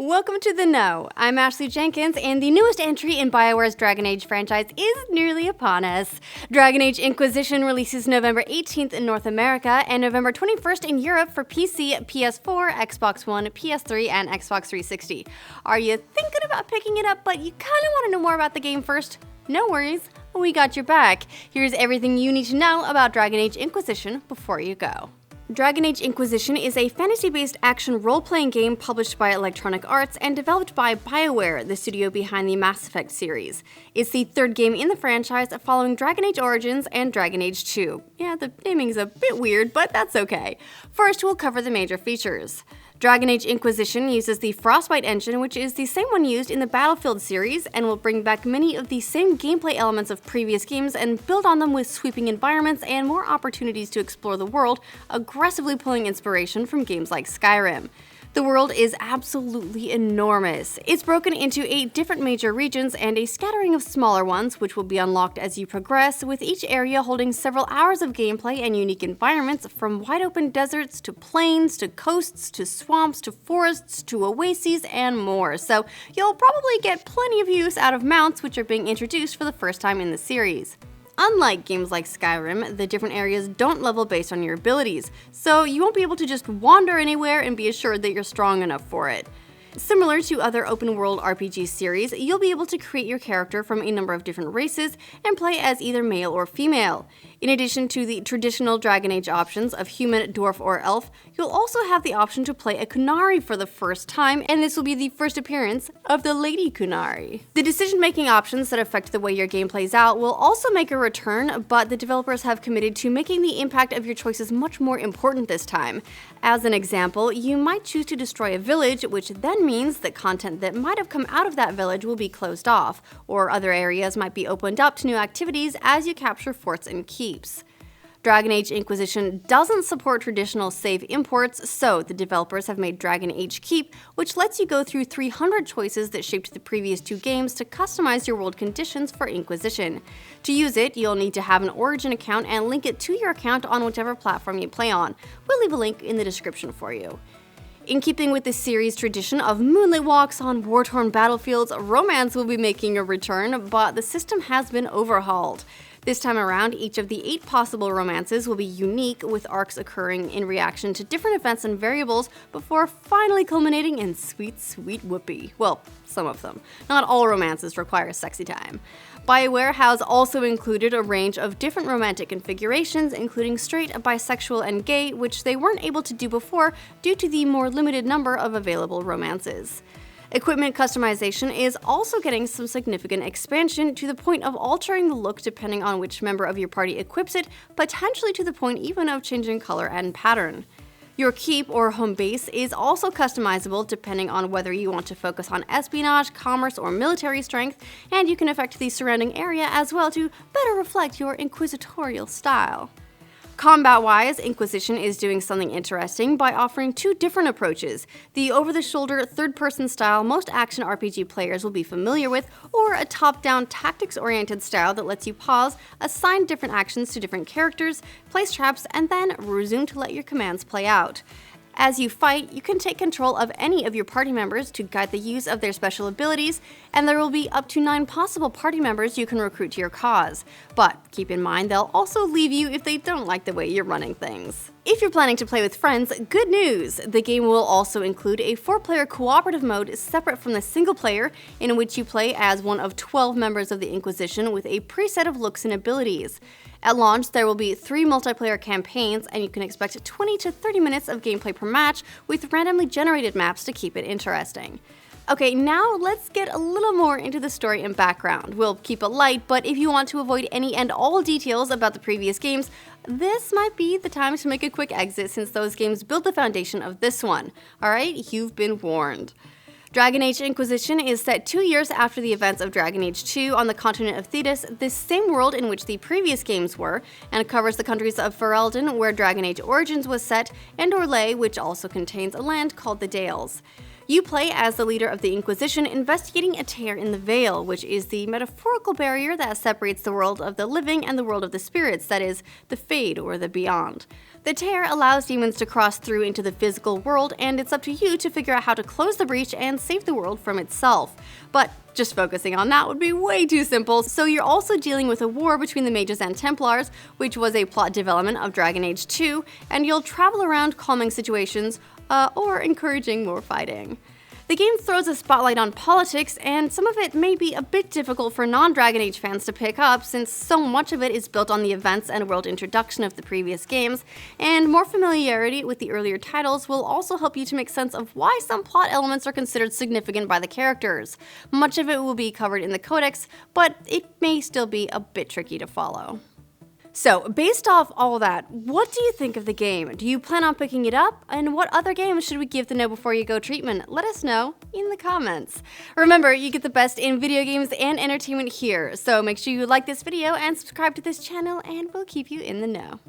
Welcome to The Know. I'm Ashley Jenkins, and the newest entry in BioWare's Dragon Age franchise is nearly upon us. Dragon Age Inquisition releases November 18th in North America and November 21st in Europe for PC, PS4, Xbox One, PS3, and Xbox 360. Are you thinking about picking it up, but you kind of want to know more about the game first? No worries, we got your back. Here's everything you need to know about Dragon Age Inquisition before you go. Dragon Age Inquisition is a fantasy-based action role-playing game published by Electronic Arts and developed by BioWare, the studio behind the Mass Effect series. It's the third game in the franchise following Dragon Age Origins and Dragon Age 2. Yeah, the naming's a bit weird, but that's okay. First, we'll cover the major features. Dragon Age Inquisition uses the Frostbite engine, which is the same one used in the Battlefield series, and will bring back many of the same gameplay elements of previous games and build on them with sweeping environments and more opportunities to explore the world, aggressively pulling inspiration from games like Skyrim. The world is absolutely enormous. It's broken into 8 different major regions and a scattering of smaller ones, which will be unlocked as you progress, with each area holding several hours of gameplay and unique environments, from wide-open deserts to plains to coasts to swamps to forests to oases and more. So you'll probably get plenty of use out of mounts, which are being introduced for the first time in the series. Unlike games like Skyrim, the different areas don't level based on your abilities, so you won't be able to just wander anywhere and be assured that you're strong enough for it. Similar to other open-world RPG series, you'll be able to create your character from a number of different races and play as either male or female. In addition to the traditional Dragon Age options of human, dwarf, or elf, you'll also have the option to play a Qunari for the first time, and this will be the first appearance of the Lady Qunari. The decision-making options that affect the way your game plays out will also make a return, but the developers have committed to making the impact of your choices much more important this time. As an example, you might choose to destroy a village, which then means that content that might have come out of that village will be closed off, or other areas might be opened up to new activities as you capture forts and keeps. Dragon Age Inquisition doesn't support traditional save imports, so the developers have made Dragon Age Keep, which lets you go through 300 choices that shaped the previous 2 games to customize your world conditions for Inquisition. To use it, you'll need to have an Origin account and link it to your account on whichever platform you play on. We'll leave a link in the description for you. In keeping with the series' tradition of moonlit walks on war-torn battlefields, romance will be making a return, but the system has been overhauled. This time around, each of the 8 possible romances will be unique, with arcs occurring in reaction to different events and variables before finally culminating in sweet, sweet whoopee. Well, some of them. Not all romances require sexy time. BioWare has also included a range of different romantic configurations, including straight, bisexual, and gay, which they weren't able to do before due to the more limited number of available romances. Equipment customization is also getting some significant expansion, to the point of altering the look depending on which member of your party equips it, potentially to the point even of changing color and pattern. Your keep or home base is also customizable depending on whether you want to focus on espionage, commerce, or military strength, and you can affect the surrounding area as well to better reflect your inquisitorial style. Combat-wise, Inquisition is doing something interesting by offering 2 different approaches: the over-the-shoulder, third-person style most action RPG players will be familiar with, or a top-down, tactics-oriented style that lets you pause, assign different actions to different characters, place traps, and then resume to let your commands play out. As you fight, you can take control of any of your party members to guide the use of their special abilities, and there will be up to 9 possible party members you can recruit to your cause. But keep in mind, they'll also leave you if they don't like the way you're running things. If you're planning to play with friends, good news! The game will also include a 4-player cooperative mode separate from the single player, in which you play as one of 12 members of the Inquisition with a preset of looks and abilities. At launch, there will be 3 multiplayer campaigns, and you can expect 20 to 30 minutes of gameplay per match, with randomly generated maps to keep it interesting. Okay, now let's get a little more into the story and background. We'll keep it light, but if you want to avoid any and all details about the previous games, this might be the time to make a quick exit, since those games build the foundation of this one. Alright, you've been warned. Dragon Age Inquisition is set 2 years after the events of Dragon Age 2 on the continent of Thetis, the same world in which the previous games were, and covers the countries of Ferelden, where Dragon Age Origins was set, and Orlais, which also contains a land called the Dales. You play as the leader of the Inquisition investigating a tear in the veil, which is the metaphorical barrier that separates the world of the living and the world of the spirits, that is, the Fade or the Beyond. The tear allows demons to cross through into the physical world, and it's up to you to figure out how to close the breach and save the world from itself. But just focusing on that would be way too simple, so you're also dealing with a war between the Mages and Templars, which was a plot development of Dragon Age 2, and you'll travel around calming situations, or encouraging more fighting. The game throws a spotlight on politics, and some of it may be a bit difficult for non-Dragon Age fans to pick up, since so much of it is built on the events and world introduction of the previous games, and more familiarity with the earlier titles will also help you to make sense of why some plot elements are considered significant by the characters. Much of it will be covered in the codex, but it may still be a bit tricky to follow. So, based off all that, what do you think of the game? Do you plan on picking it up? And what other games should we give the know before you go treatment? Let us know in the comments. Remember, you get the best in video games and entertainment here, so make sure you like this video and subscribe to this channel, and we'll keep you in the know.